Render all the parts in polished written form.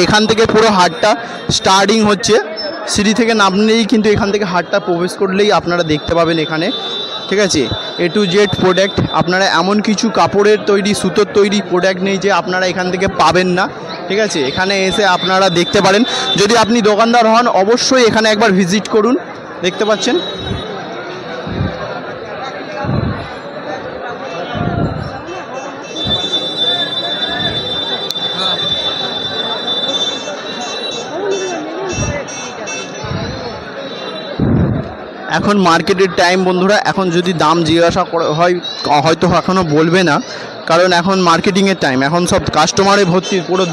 এখান থেকে পুরো হাটটা স্টার্টিং হচ্ছে, সিঁড়ি থেকে নামলেই কিন্তু এখান থেকে হাটটা প্রবেশ করলেই আপনারা দেখতে পাবেন এখানে, ঠিক আছে। A to Z প্রোডাক্ট, আপনারা এমন কিছু কাপড়ের তৈরি, সুতোর তৈরি প্রোডাক্ট নেই যে আপনারা এখান থেকে পাবেন না, ঠিক আছে। এখানে এসে আপনারা দেখতে পারেন। যদি আপনি দোকানদার হন অবশ্যই এখানে একবার ভিজিট করুন। দেখতে পাচ্ছেন এখন মার্কেটের টাইম বন্ধুরা। এখন যদি দাম জিজ্ঞাসা হয় হয়তো এখনও বলবে না, কারণ এখন মার্কেটিংয়ের টাইম, এখন সব কাস্টমারে ভর্তি, পুরো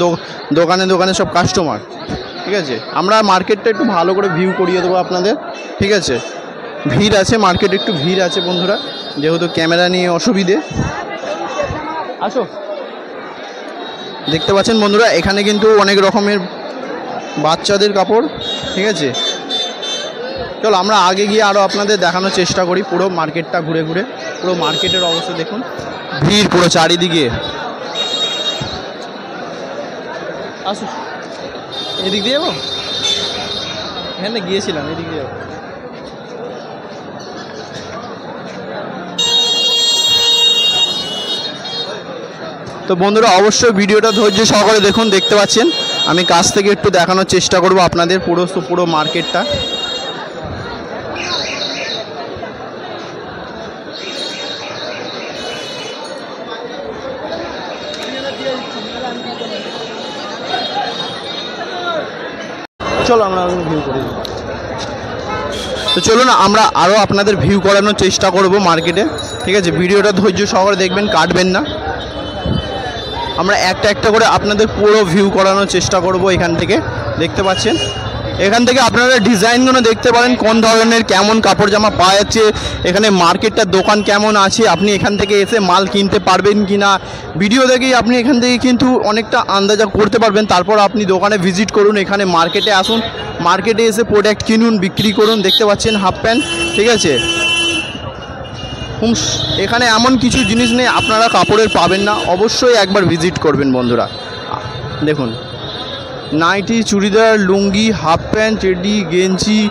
দোকানে দোকানে সব কাস্টমার, ঠিক আছে। আমরা মার্কেটটা একটু ভালো করে ভিউ করিয়ে দেবো আপনাদের, ঠিক আছে। ভিড় আছে, মার্কেটে একটু ভিড় আছে বন্ধুরা, যেহেতু ক্যামেরা নিয়ে অসুবিধে। আসো, দেখতে পাচ্ছেন বন্ধুরা এখানে কিন্তু অনেক রকমের বাচ্চাদের কাপড়, ঠিক আছে। চলো আমরা আগে গিয়ে আরও আপনাদের দেখানোর চেষ্টা করি পুরো মার্কেটটা ঘুরে ঘুরে। পুরো মার্কেটের অবস্থা দেখুন, ভিড় পুরো চারিদিকে। আসো, এদিক দিয়ে যাবো, এখানে গিয়েছিলাম, এদিক দিয়ে যাবো। তো বন্ধুরা অবশ্যই ভিডিওটা ধৈর্য সহকারে দেখুন। দেখতে পাচ্ছেন আমি কাছ থেকে একটু দেখানোর চেষ্টা করব আপনাদের পুরো মার্কেটটা। চলো আমরা ভিউ করি। তো চলুন আমরা আরও আপনাদের ভিউ করানোর চেষ্টা করব মার্কেটে, ঠিক আছে। ভিডিওটা ধৈর্য সহকারে দেখবেন, কাটবেন না। আমরা একটা একটা করে আপনাদের পুরো ভিউ করানোর চেষ্টা করব এখান থেকে। দেখতে পাচ্ছেন এখান থেকে আপনারা ডিজাইনগুলো দেখতে পারেন, কোন ধরনের কেমন কাপড় জামা পাওয়া যাচ্ছে, এখানে মার্কেটটার দোকান কেমন আছে, আপনি এখান থেকে এসে মাল কিনতে পারবেন কি না, ভিডিও দেখেই আপনি এখান থেকে কিন্তু অনেকটা আন্দাজা করতে পারবেন। তারপর আপনি দোকানে ভিজিট করুন, এখানে মার্কেটে আসুন, মার্কেটে এসে প্রোডাক্ট কিনুন, বিক্রি করুন। দেখতে পাচ্ছেন হাফ প্যান্ট, ঠিক আছে। এখানে এমন কিছু জিনিস নেই আপনারা কাপড়ের পাবেন না, অবশ্যই একবার ভিজিট করবেন বন্ধুরা। দেখুন নাইটি, চুড়িদার, লুঙ্গি, হাফ প্যান্ট, টেডি, গেঞ্জি,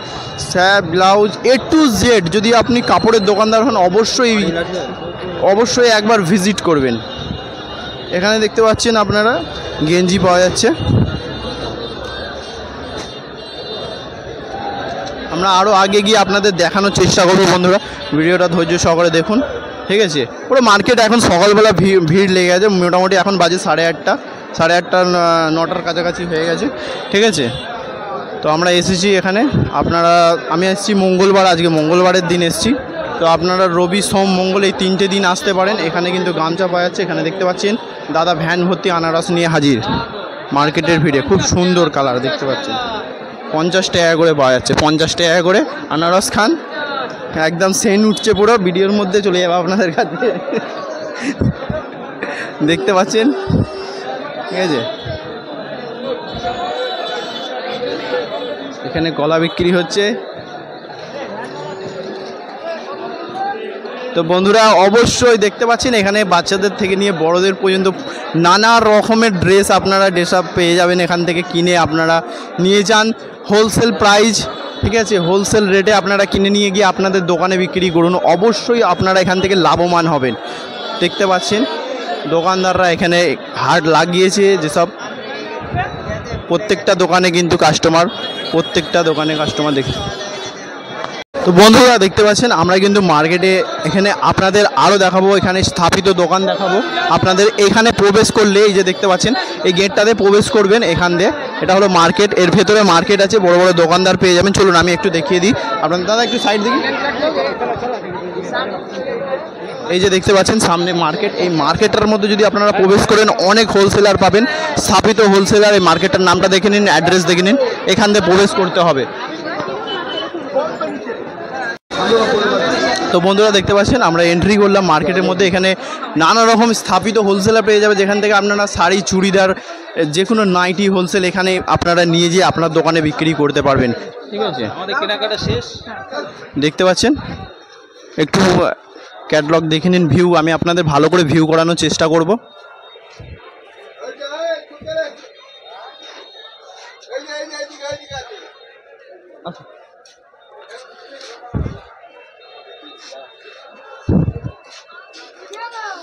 sap, blouse, A to Z। যদি আপনি কাপড়ের দোকানদার হন অবশ্যই একবার ভিজিট করবেন। এখানে দেখতে পাচ্ছেন আপনারা গেঞ্জি পাওয়া যাচ্ছে। আমরা আরও আগে গিয়ে আপনাদের দেখানোর চেষ্টা করব বন্ধুরা, ভিডিওটা ধৈর্য সহকারে দেখুন, ঠিক আছে। পুরো মার্কেট এখন সকালবেলা ভিড় লেগে গেছে, মোটামুটি এখন বাজে 8:30, 8:30 9টার কাছাকাছি হয়ে গেছে, ঠিক আছে। তো আমরা এসেছি এখানে, আমি এসেছি মঙ্গলবার, আজকে মঙ্গলবারের দিন এসেছি। তো আপনারা রবি, সোম, মঙ্গল এই 3টে দিন আসতে পারেন। এখানে কিন্তু গামছা পাওয়া যাচ্ছে। এখানে দেখতে পাচ্ছেন দাদা ভ্যান ভর্তি আনারস নিয়ে হাজির মার্কেটের ভিড়ে। খুব সুন্দর কালার দেখতে পাচ্ছেন, 50 টাকা করে পাওয়া যাচ্ছে, 50 টাকা করে আনারস খান, একদম সেন্ট উঠছে পুরো, ভিডিওর মধ্যে চলে যাবে আপনাদের কাছে। দেখতে পাচ্ছেন, ঠিক আছে। এখানে কলা বিক্রি হচ্ছে। তো বন্ধুরা অবশ্যই দেখতে পাচ্ছেন এখানে বাচ্চাদের থেকে নিয়ে বড়দের পর্যন্ত নানা রকমের ড্রেস আপনারা ড্রেস আপ পেয়ে যাবেন। এখান থেকে কিনে আপনারা নিয়ে যান হোলসেল প্রাইস, ঠিক আছে। হোলসেল রেটে আপনারা কিনে নিয়ে গিয়ে আপনাদের দোকানে বিক্রি করুন, অবশ্যই আপনারা এখান থেকে লাভবান হবেন। দেখতে পাচ্ছেন দোকানদাররা এখানে হাট লাগিয়েছে, যেসব প্রত্যেকটা দোকানে কিন্তু কাস্টমার, প্রত্যেকটা দোকানে কাস্টমার দেখতে। তো বন্ধুরা দেখতে পাচ্ছেন আমরা কিন্তু মার্কেটে এখানে আপনাদের আরও দেখাবো, এখানে স্থাপিত দোকান দেখাবো আপনাদের। এখানে প্রবেশ করলে এই যে দেখতে পাচ্ছেন এই গেটটাতে প্রবেশ করবেন এখান দিয়ে, এটা হলো মার্কেট, এর ভেতরে মার্কেট আছে, বড় বড় দোকানদার পেয়ে যাবেন। চলুন আমি একটু দেখিয়ে দিই আপনাদের। দাদা একটু সাইড দেখি, এই যে দেখতে পাচ্ছেন সামনে মার্কেট। এই মার্কেটটার মধ্যে যদি আপনারা প্রবেশ করেন অনেক হোলসেলার পাবেন, স্থাপিত হোলসেলার। এই মার্কেটটার নামটা দেখে নিন, অ্যাড্রেস দেখে নিন, এখান দিয়ে প্রবেশ করতে হবে। তো বন্ধুরা দেখতে পাচ্ছেন আমরা এন্ট্রি করলাম মার্কেটের মধ্যে। এখানে নানা রকম স্থাপিত হোলসেলার পেয়ে যাবে, যেখান থেকে আপনারা শাড়ি, চুড়িদার, যে কোনো নাইটি হোলসেল এখানে আপনারা নিয়ে যেয়ে আপনার দোকানে বিক্রি করতে পারবেন, ঠিক আছে। আমাদের কেনাকাটা শেষ, দেখতে পাচ্ছেন একটু ক্যাটলগ দেখে নিন, ভিউ আমি আপনাদের ভালো করে ভিউ করানোর চেষ্টা করব।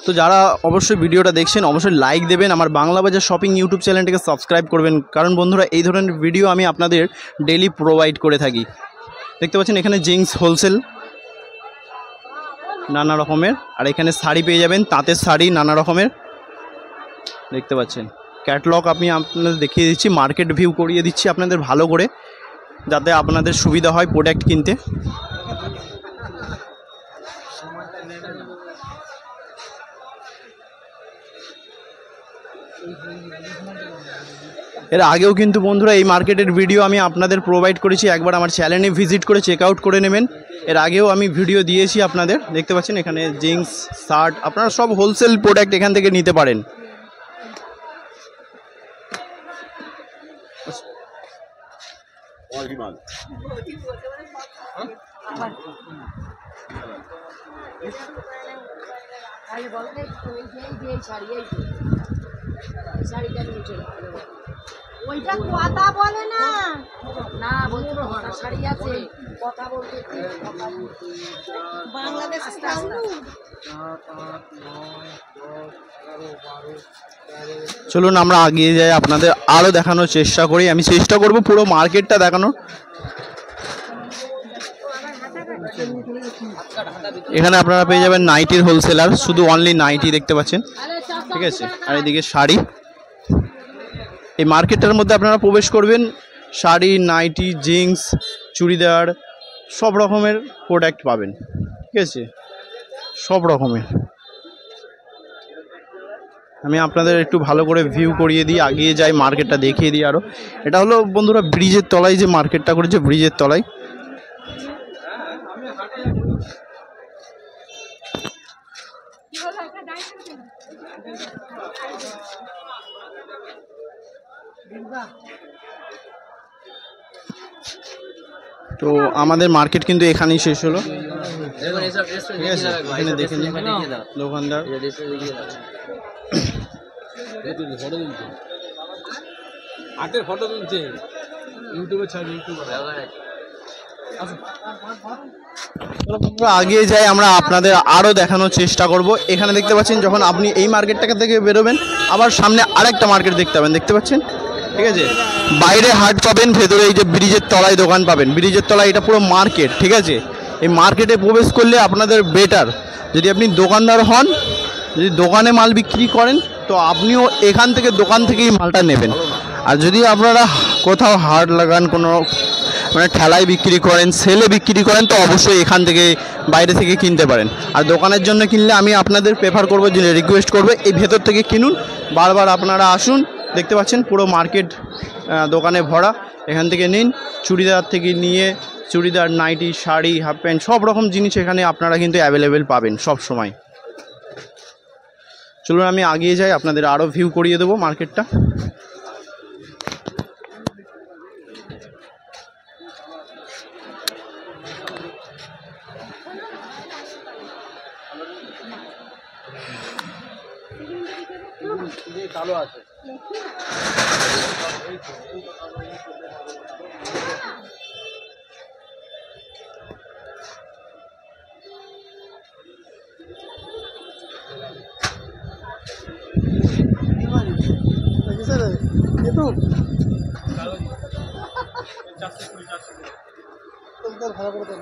তো যারা অবশ্যই ভিডিওটা দেখছেন অবশ্যই লাইক দেবেন, আমার বাংলা বাজার শপিং ইউটিউব চ্যানেলটিকে সাবস্ক্রাইব করবেন, কারণ বন্ধুরা এই ধরনের ভিডিও আমি আপনাদের ডেইলি প্রোভাইড করে থাকি। দেখতে পাচ্ছেন এখানে জিন্স হোলসেল নানা রকমের, আর এখানে শাড়ি পেয়ে যাবেন, তাঁতের শাড়ি নানা রকমের দেখতে পাচ্ছেন। ক্যাটলগ আমি আপনাদের দেখিয়ে দিচ্ছি, মার্কেট ভিউ করিয়ে দিচ্ছি আপনাদের ভালো করে, যাতে আপনাদের সুবিধা হয় প্রোডাক্ট কিনতে। এর আগেও কিন্তু বন্ধুরা এই মার্কেটের ভিডিও আমি আপনাদের প্রোভাইড করেছি, একবার আমার চ্যানেলে ভিজিট করে চেক আউট করে নেবেন। এর আগেও আমি ভিডিও দিয়েছি আপনাদের, দেখতে পাচ্ছেন এখানে জিন্স শার্ট আপনারা সব হোলসেল প্রোডাক্ট এখান থেকে নিতে পারেন। ওইটা কথা বলে না, না বলতে শাড়ি আছে কথা বলতে বাংলাদেশ। চলুন আমরা এগিয়ে যাই, আপনাদের আরও দেখানোর চেষ্টা করি, আমি চেষ্টা করব পুরো মার্কেটটা দেখানোর। এখানে আপনারা পেয়ে যাবেন নাইটির হোলসেলার, শুধু অনলি নাইটি দেখতে পাচ্ছেন, ঠিক আছে। আর এদিকে শাড়ি, এই মার্কেটটার মধ্যে আপনারা প্রবেশ করবেন, শাড়ি, নাইটি, জিন্স, চুড়িদার সব রকমের প্রোডাক্ট পাবেন, ঠিক আছে, সব রকমের। আমি আপনাদের একটু ভালো করে ভিউ করিয়ে দিই, আগিয়ে যাই, মার্কেটটা দেখিয়ে দিই আরও। এটা হলো বন্ধুরা ব্রিজের তলায় যে মার্কেটটা করেছে, ব্রিজের তলায়। তো আমাদের মার্কেট কিন্তু এখানেই শেষ হলো, ঠিক আছে। এখানে দেখে নিন দোকানদার, ফটো তুলছে ইউটিউবে ছাড়বে, ইউটিউবে আগিয়ে যাই, আমরা আপনাদের আরও দেখানোর চেষ্টা করব। এখানে দেখতে পাচ্ছেন যখন আপনি এই মার্কেটটাকে থেকে বেরোবেন, আবার সামনে আরেকটা মার্কেট দেখতে পাবেন, দেখতে পাচ্ছেন, ঠিক আছে। বাইরে হাট পাবেন, ভেতরে এই যে ব্রিজের তলায় দোকান পাবেন, ব্রিজের তলায় এটা পুরো মার্কেট, ঠিক আছে। এই মার্কেটে প্রবেশ করলে আপনাদের বেটার, যদি আপনি দোকানদার হন, যদি দোকানে মাল বিক্রি করেন তো আপনিও এখান থেকে দোকান থেকেই মালটা নেবেন। আর যদি আপনারা কোথাও হাট লাগান, কোনো মানে ঠেলায় বিক্রি করেন, সেলে বিক্রি করেন, তো অবশ্যই এখান থেকে বাইরে থেকে কিনতে পারেন। আর দোকানের জন্য কিনলে আমি আপনাদের প্রেফার করবো, যে রিকোয়েস্ট করবো এই ভেতর থেকে কিনুন, বারবার আপনারা আসুন। দেখতে পাচ্ছেন পুরো মার্কেট দোকানে ভরা, এখান থেকে নিন, চুড়িদার থেকে নিয়ে churidar, nightie, sari, half pant সব রকম জিনিস এখানে আপনারা কিন্তু অ্যাভেলেবেল পাবেন সব সময়। চলুন আমি এগিয়ে যাই, আপনাদের আরও ভিউ করিয়ে দেবো মার্কেটটা। কালো আছে ভালো করে দেন।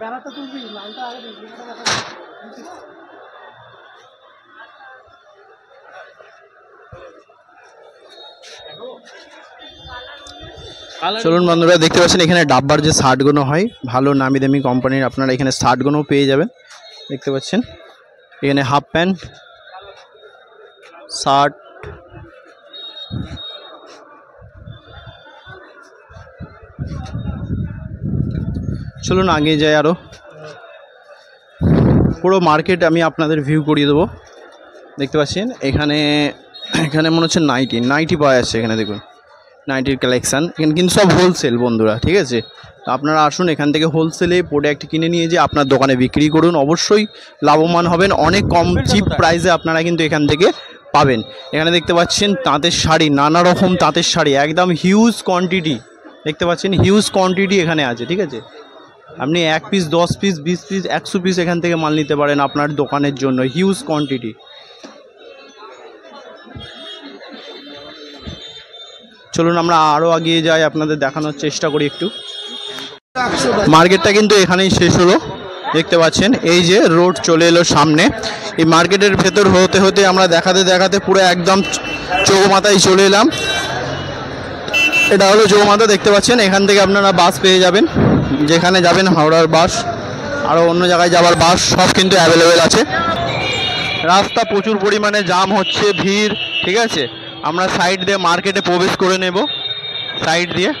ব্যানারটা তুলবি, লালটা আগে দেখবি। চলুন বন্ধুরা, দেখতে পাচ্ছেন এখানে ডাব্বার যে শার্টগুলো হয়, ভালো নামি দামি কোম্পানির, আপনারা এখানে শার্টগুলোও পেয়ে যাবেন। দেখতে পাচ্ছেন এখানে হাফ প্যান্ট, শার্ট, চলুন আগে যাই আরও। পুরো মার্কেট আমি আপনাদের ভিউ করিয়ে দেবো। দেখতে পাচ্ছেন এখানে এখানে মনে হচ্ছে নাইটি পাওয়া যাচ্ছে, এখানে দেখুন নাইটির কালেকশান, এখানে কিন্তু সব হোলসেল বন্ধুরা, ঠিক আছে। তো আপনারা আসুন, এখান থেকে হোলসেলে প্রোডাক্ট কিনে নিয়ে যে আপনার দোকানে বিক্রি করুন, অবশ্যই লাভবান হবেন। অনেক কম চিপ প্রাইসে আপনারা কিন্তু এখান থেকে পাবেন। এখানে দেখতে পাচ্ছেন তাঁতের শাড়ি, নানা রকম তাঁতের শাড়ি, একদম হিউজ কোয়ান্টিটি দেখতে পাচ্ছেন, হিউজ কোয়ান্টিটি এখানে আছে। ঠিক আছে, আপনি 1 পিস, 10 পিস, 20 পিস, 100 পিস এখান থেকে মাল নিতে পারেন আপনার দোকানের জন্য, হিউজ কোয়ান্টিটি। চলুন আমরা আরও এগিয়ে যাই, আপনাদের দেখানোর চেষ্টা করি একটু। মার্কেটটা কিন্তু এখানেই শেষ হলো, দেখতে পাচ্ছেন এই যে রোড চলে এলো সামনে। এই মার্কেটের ভেতর হতে হতে আমরা দেখাতে দেখাতে পুরো একদম চৌমাথায় চলে এলাম। এটা হলো চৌমাথা, দেখতে পাচ্ছেন। এখান থেকে আপনারা বাস পেয়ে যাবেন, যেখানে যাবেন হাওড়ার বাস, আরও অন্য জায়গায় যাওয়ার বাস সব কিন্তু অ্যাভেলেবেল আছে। রাস্তা প্রচুর পরিমাণে জাম হচ্ছে, ভিড়। ঠিক আছে, আমরা সাইড দিয়ে মার্কেটে প্রবেশ করে নেব, সাইড দিয়ে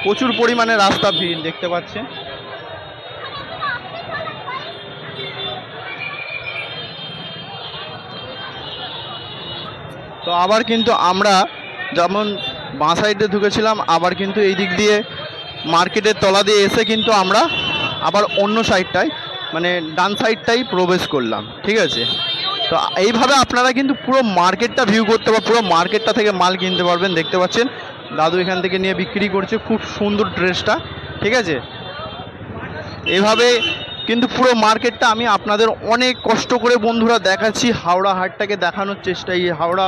প্রচুর পরিমাণে রাস্তা ভিড় দেখতে পাচ্ছেন। তো আবার কিন্তু আমরা যেমন বাঁ সাইডে ঢুকেছিলাম, আবার কিন্তু এই দিক দিয়ে মার্কেটের তলা দিয়ে এসে কিন্তু আমরা আবার অন্য সাইডটায় মানে ডান সাইডটাই প্রবেশ করলাম। ঠিক আছে, তো এইভাবে আপনারা কিন্তু পুরো মার্কেটটা ভিউ করতে বা পুরো মার্কেটটা থেকে মাল কিনতে পারবেন। দেখতে পাচ্ছেন দাদু এখান থেকে নিয়ে বিক্রি করছে, খুব সুন্দর ড্রেসটা। ঠিক আছে, এভাবে কিন্তু পুরো মার্কেটটা আমি আপনাদের অনেক কষ্ট করে বন্ধুরা দেখাচ্ছি, হাওড়া হাটটাকে দেখানোর চেষ্টা, এই হাওড়া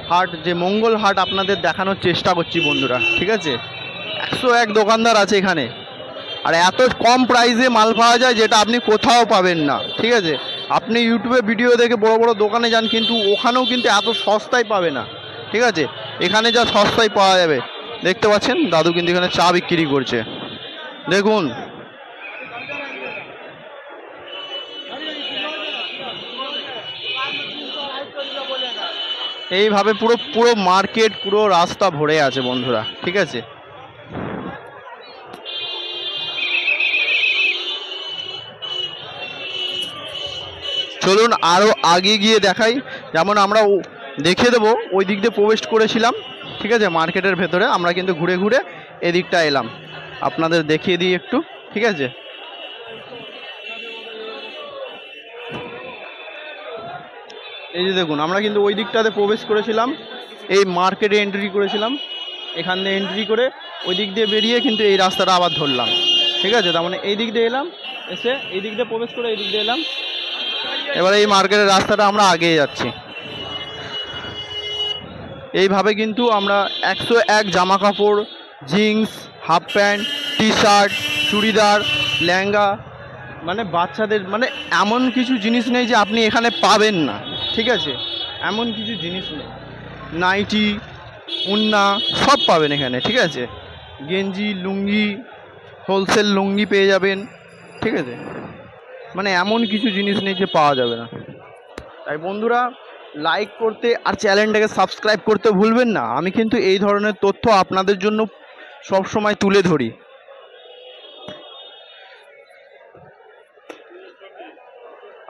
হাট যে মঙ্গল হাট আপনাদের দেখানোর চেষ্টা করছি বন্ধুরা। ঠিক আছে, 101 দোকানদার আছে এখানে, আর এত কম প্রাইসে মাল পাওয়া যায় যেটা আপনি কোথাও পাবেন না। ঠিক আছে, আপনি ইউটিউবে ভিডিও দেখে বড় বড় দোকানে যান, কিন্তু ওখানেও কিন্তু এত সস্তায় পাবে না। ঠিক আছে, এখানে যা সস্তায় পাওয়া যাবে। দেখতে পাচ্ছেন দাদু কিন্তু এখানে চা বিক্রি করছে, দেখুন। এইভাবে পুরো পুরো মার্কেট, পুরো রাস্তা ভরে আছে বন্ধুরা। ঠিক আছে, চলুন আরও আগে গিয়ে দেখাই। যেমন আমরা দেখিয়ে দেবো, ওই দিক দিয়ে প্রবেশ করেছিলাম। ঠিক আছে, মার্কেটের ভেতরে আমরা কিন্তু ঘুরে ঘুরে এদিকটা এলাম, আপনাদের দেখিয়ে দিই একটু। ঠিক আছে, এই যে দেখুন, আমরা কিন্তু ওই দিকটাতে প্রবেশ করেছিলাম, এই মার্কেটে এন্ট্রি করেছিলাম, এখান দিয়ে এন্ট্রি করে ওই দিক দিয়ে বেরিয়ে কিন্তু এই রাস্তাটা আবার ধরলাম। ঠিক আছে, তার মানে এই দিক দিয়ে এলাম, এসে এই দিক দিয়ে প্রবেশ করে এই দিক দিয়ে এলাম, এবারে এই মার্কেটের রাস্তাটা আমরা আগিয়ে যাচ্ছি। এইভাবে কিন্তু আমরা 101 জামা কাপড়, jeans, half pant, T shirt, churidar, lehenga, মানে বাচ্চাদের, মানে এমন কিছু জিনিস নেই যে আপনি এখানে পাবেন না। ঠিক আছে, এমন কিছু জিনিস নেই, নাইটি, উন্না সব পাবেন এখানে। ঠিক আছে, গেঞ্জি, লুঙ্গি, হোলসেল লুঙ্গি পেয়ে যাবেন। ঠিক আছে, মানে এমন কিছু জিনিস নেই যে পাওয়া যাবে না। তাই বন্ধুরা লাইক করতে আর চ্যানেলটাকে সাবস্ক্রাইব করতে ভুলবেন না। আমি কিন্তু এই ধরনের তথ্য আপনাদের জন্য সব সময় তুলে ধরি।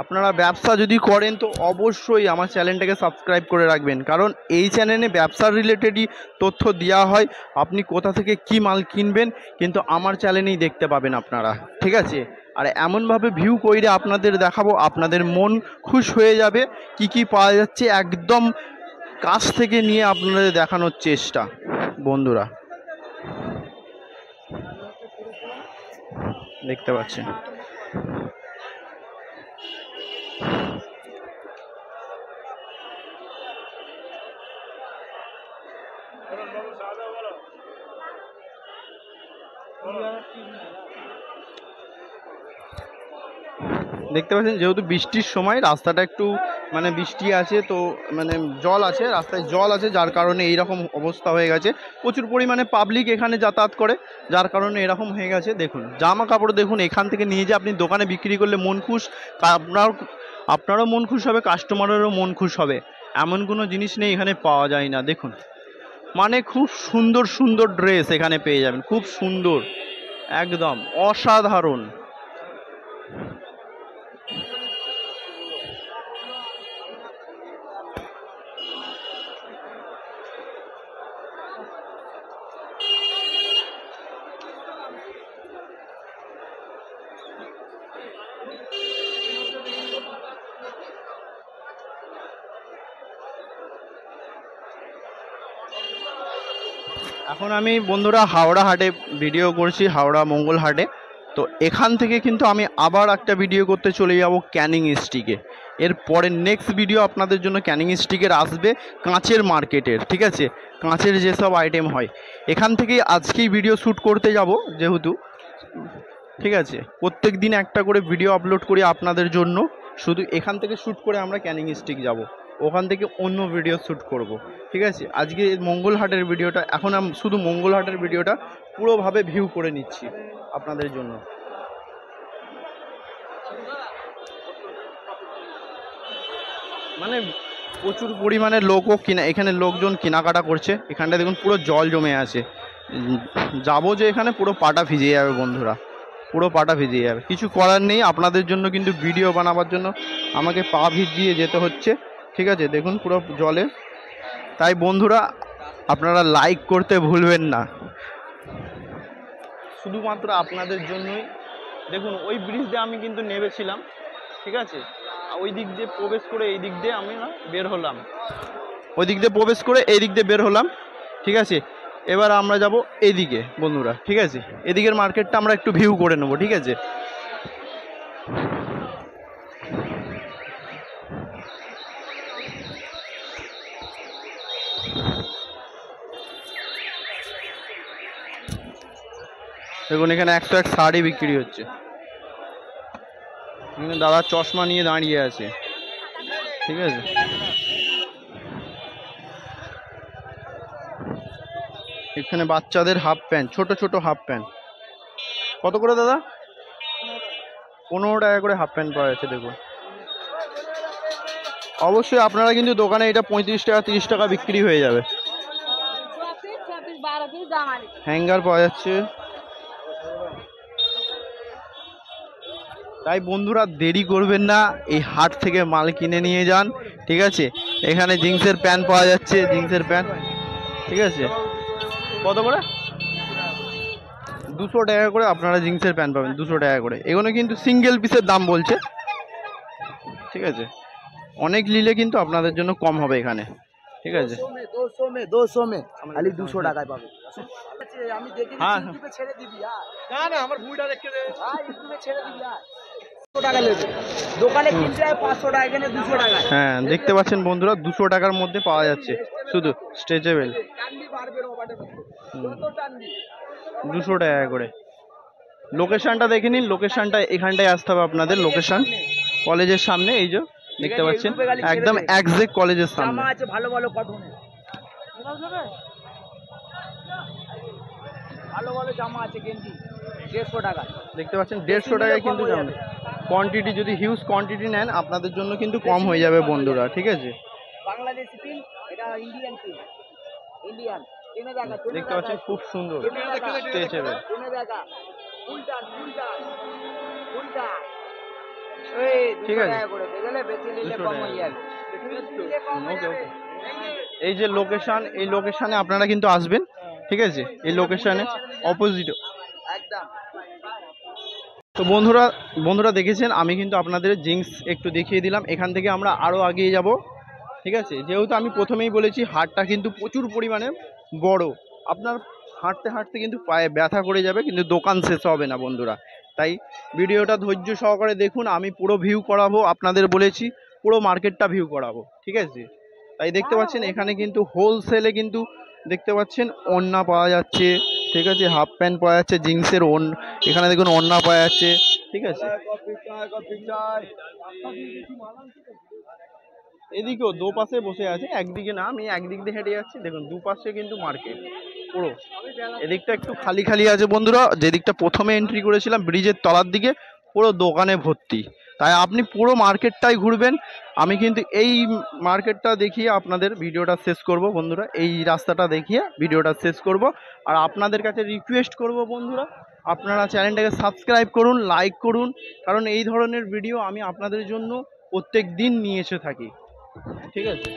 আপনারা ব্যবসা যদি করেন তো অবশ্যই আমার চ্যানেলটাকে সাবস্ক্রাইব করে রাখবেন, কারণ এই চ্যানেলে ব্যবসার রিলেটেডই তথ্য দেওয়া হয়। আপনি কোথা থেকে কি মাল কিনবেন কিন্তু আমার চ্যানেলেই দেখতে পাবেন আপনারা। ঠিক আছে, আর এমনভাবে ভিউ করে আপনাদের দেখাবো, আপনাদের মন খুশ হয়ে যাবে। কি কি পাওয়া যাচ্ছে একদম কাছ থেকে নিয়ে আপনাদের দেখানোর চেষ্টা বন্ধুরা। দেখতে পাচ্ছেন দেখতে পাচ্ছেন যেহেতু বৃষ্টির সময় রাস্তাটা একটু মানে বৃষ্টি আছে, তো মানে জল আছে, রাস্তায় জল আছে, যার কারণে এইরকম অবস্থা হয়ে গেছে। প্রচুর পরিমাণে পাবলিক এখানে যাতায়াত করে, যার কারণে এরকম হয়ে গেছে। দেখুন জামা কাপড় দেখুন, এখান থেকে নিয়ে যে আপনি দোকানে বিক্রি করলে মন খুশ, আপনারও মন খুশ হবে, কাস্টমারেরও মন খুশ হবে। এমন কোনো জিনিস নেই এখানে পাওয়া যায় না। দেখুন মানে খুব সুন্দর সুন্দর ড্রেস এখানে পেয়ে যাবেন, খুব সুন্দর, একদম অসাধারণ। এখন আমি বন্ধুরা হাওড়া হাটে ভিডিও করছি, হাওড়া মঙ্গল হাটে। তো এখান থেকে কিন্তু আমি আবার একটা ভিডিও করতে চলে যাব ক্যানিং স্টিকে। এর পরে নেক্সট ভিডিও আপনাদের জন্য ক্যানিং স্টিকের আসবে কাঁচের মার্কেটের, ঠিক আছে, কাঁচের যেসব আইটেম হয় এখান থেকেই আজকেই ভিডিও শ্যুট করতে যাব যেহেতু, ঠিক আছে। প্রত্যেক দিন একটা করে ভিডিও আপলোড করি আপনাদের জন্য, শুধু এখান থেকে শ্যুট করে আমরা ক্যানিং স্টিক যাব, ওখান থেকে অন্য ভিডিও শ্যুট করব, ঠিক আছে। আজকে মঙ্গলহাটের ভিডিওটা, এখন আমি শুধু মঙ্গলহাটের ভিডিওটা পুরোভাবে ভিউ করে নিচ্ছি আপনাদের জন্য। মানে প্রচুর পরিমাণে লোকও কিনা, এখানে লোকজন কেনাকাটা করছে। এখানটা দেখুন পুরো জল জমে আছে, যাবো যে এখানে পুরো পাটা ভিজে যাবে বন্ধুরা, পুরো পাটা ভিজে যাবে। কিছু করার নেই, আপনাদের জন্য কিন্তু ভিডিও বানাবার জন্য আমাকে পা ভিজিয়ে যেতে হচ্ছে, ঠিক আছে। দেখুন পুরো জলে, তাই বন্ধুরা আপনারা লাইক করতে ভুলবেন না, শুধুমাত্র আপনাদের জন্যই। দেখুন ওই ব্রিজ দিয়ে আমি কিন্তু নেমেছিলাম, ঠিক আছে, ওই দিক দিয়ে প্রবেশ করে এই দিক দিয়ে আমি বের হলাম, ওই দিক দিয়ে প্রবেশ করে এই দিক দিয়ে বের হলাম, ঠিক আছে। এবার আমরা যাব এইদিকে বন্ধুরা, ঠিক আছে, এদিকের মার্কেটটা আমরা একটু ভিউ করে নেবো, ঠিক আছে। দেখুন এখানে 101 শাড়ি বিক্রি হচ্ছে, এখানে দাদা চশমা নিয়ে দাঁড়িয়ে আছে, ঠিক আছে। এখানে বাচ্চাদের হাফ প্যান্ট, ছোট ছোট হাফ প্যান্ট কত করে দাদা? 15 টাকা করে হাফ প্যান্ট পাওয়া যাচ্ছে। দেখুন অবশ্যই আপনারা কিন্তু দোকানে এটা 35 টাকা 30 টাকা বিক্রি হয়ে যাবে। হ্যাঙ্গার পাওয়া যাচ্ছে। তাই বন্ধুরা দেরি করবেন না, এই হাট থেকে মাল কিনে নিয়ে যান, ঠিক আছে। এখানে জিন্সের প্যান্ট পাওয়া যাচ্ছে, জিন্সের প্যান্ট, ঠিক আছে। কত করে? 200 টাকা করে আপনারা জিন্সের প্যান্ট পাবেন, 200 টাকা করে। এগুলো কিন্তু সিঙ্গেল পিসের দাম বলছে, ঠিক আছে। অনেক নিলে কিন্তু আপনাদের জন্য কম হবে এখানে, ঠিক আছে। 200 মে খালি 200 টাকায় পাবে। আমি দেখি হ্যাঁ ইউটিউবে ছেড়ে দিবি আর না আমার ভুলটা দেখে দে, হ্যাঁ ইউটিউবে ছেড়ে দিবি আর 200 টাকা নেবে, দোকানে কিনতে হয় 500 টাকা, এখানে 200 টাকা। হ্যাঁ দেখতে পাচ্ছেন বন্ধুরা 200 টাকার মধ্যে পাওয়া যাচ্ছে শুধু স্ট্রেচেবল, 200 টাকা করে। লোকেশনটা দেখে নিন, লোকেশনটা এখানটায় আসতে হবে আপনাদের, লোকেশন কলেজের সামনে, এই যে দেখতে পাচ্ছেন একদম এক্সাক্ট কলেজের সামনে। জামা আছে ভালো ভালো কটনের, ভালো ভালো জামা আছে গেঞ্জি 150 টাকা। দেখতে পাচ্ছেন 150 টাকায় কিন্তু জামা। কোয়ান্টিটি যদি হিউজ কোয়ান্টিটি নেন আপনাদের জন্য কিন্তু কম হয়ে যাবে বন্ধুরা, ঠিক আছে। বাংলাদেশি পিন, এটা ইন্ডিয়ান পিন, ইন্ডিয়ান কিনে দেখা। দেখতে পাচ্ছেন খুব সুন্দর স্ট্রেচেবল। কিনে দেখা উল্টা উল্টা উল্টা, এই ঠিক আছে করে দেখলে বেশি নিলে কম হয়ে যাবে। ওকে ওকে। এই যে লোকেশন, এই লোকেশনে আপনারা কিন্তু আসবেন, ঠিক আছে। এই লোকেশনে অপোজিট একদম। তো বন্ধুরা দেখেছেন, আমি কিন্তু আপনাদের জিন্স একটু দেখিয়ে দিলাম। এখান থেকে আমরা আরও এগিয়ে যাব, ঠিক আছে। যেহেতু আমি প্রথমেই বলেছি হাটটা কিন্তু প্রচুর পরিমাণে বড়, আপনার হাঁটতে হাঁটতে কিন্তু পায়ে ব্যথা করে যাবে, কিন্তু দোকান শেষ হবে না বন্ধুরা। তাই ভিডিওটা ধৈর্য সহকারে দেখুন, আমি পুরো ভিউ করাবো, আপনাদের বলেছি পুরো মার্কেটটা ভিউ করাবো, ঠিক আছে। তাই দেখতে পাচ্ছেন এখানে কিন্তু হোলসেলে কিন্তু দেখতে পাচ্ছেন ওড়না পাওয়া যাচ্ছে, ঠিক আছে, হাফ প্যান্ট পাওয়া যাচ্ছে, জিন্সের এখানে দেখুন ওড়না পাওয়া যাচ্ছে, ঠিক আছে। এদিকেও দুপাশে বসে আছে, একদিকে না, আমি একদিক দিয়ে হেঁটে যাচ্ছি, দেখুন দুপাশে কিন্তু মার্কেট পুরো। এদিকটা একটু খালি খালি আছে বন্ধুরা, যেদিকটা প্রথমে এন্ট্রি করেছিলাম ব্রিজের তলার দিকে পুরো দোকানে ভর্তি। তাই আপনি পুরো মার্কেটটাই ঘুরবেন। আমি কিন্তু এই মার্কেটটা দেখিয়ে আপনাদের ভিডিওটা শেষ করব বন্ধুরা, এই রাস্তাটা দেখিয়ে ভিডিওটা শেষ করব। আর আপনাদের কাছে রিকোয়েস্ট করব বন্ধুরা, আপনারা চ্যানেলটাকে সাবস্ক্রাইব করুন, লাইক করুন, কারণ এই ধরনের ভিডিও আমি আপনাদের জন্য প্রত্যেক দিন নিয়ে এসে থাকি, ঠিক আছে।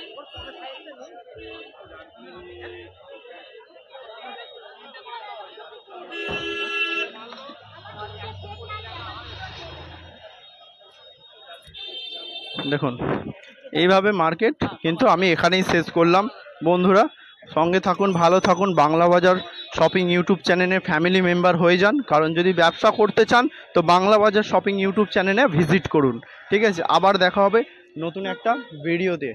দেখুন এইভাবে মার্কেট কিন্তু আমি এখানেই শেষ করলাম বন্ধুরা। সঙ্গে থাকুন, ভালো থাকুন। বাংলা বাজার শপিং ইউটিউব চ্যানেলে ফ্যামিলি মেম্বার হয়ে যান, কারণ যদি ব্যবসা করতে চান তো বাংলা বাজার শপিং ইউটিউব চ্যানেলে ভিজিট করুন। ঠিক আছে, আবার দেখা হবে নতুন একটা ভিডিওতে।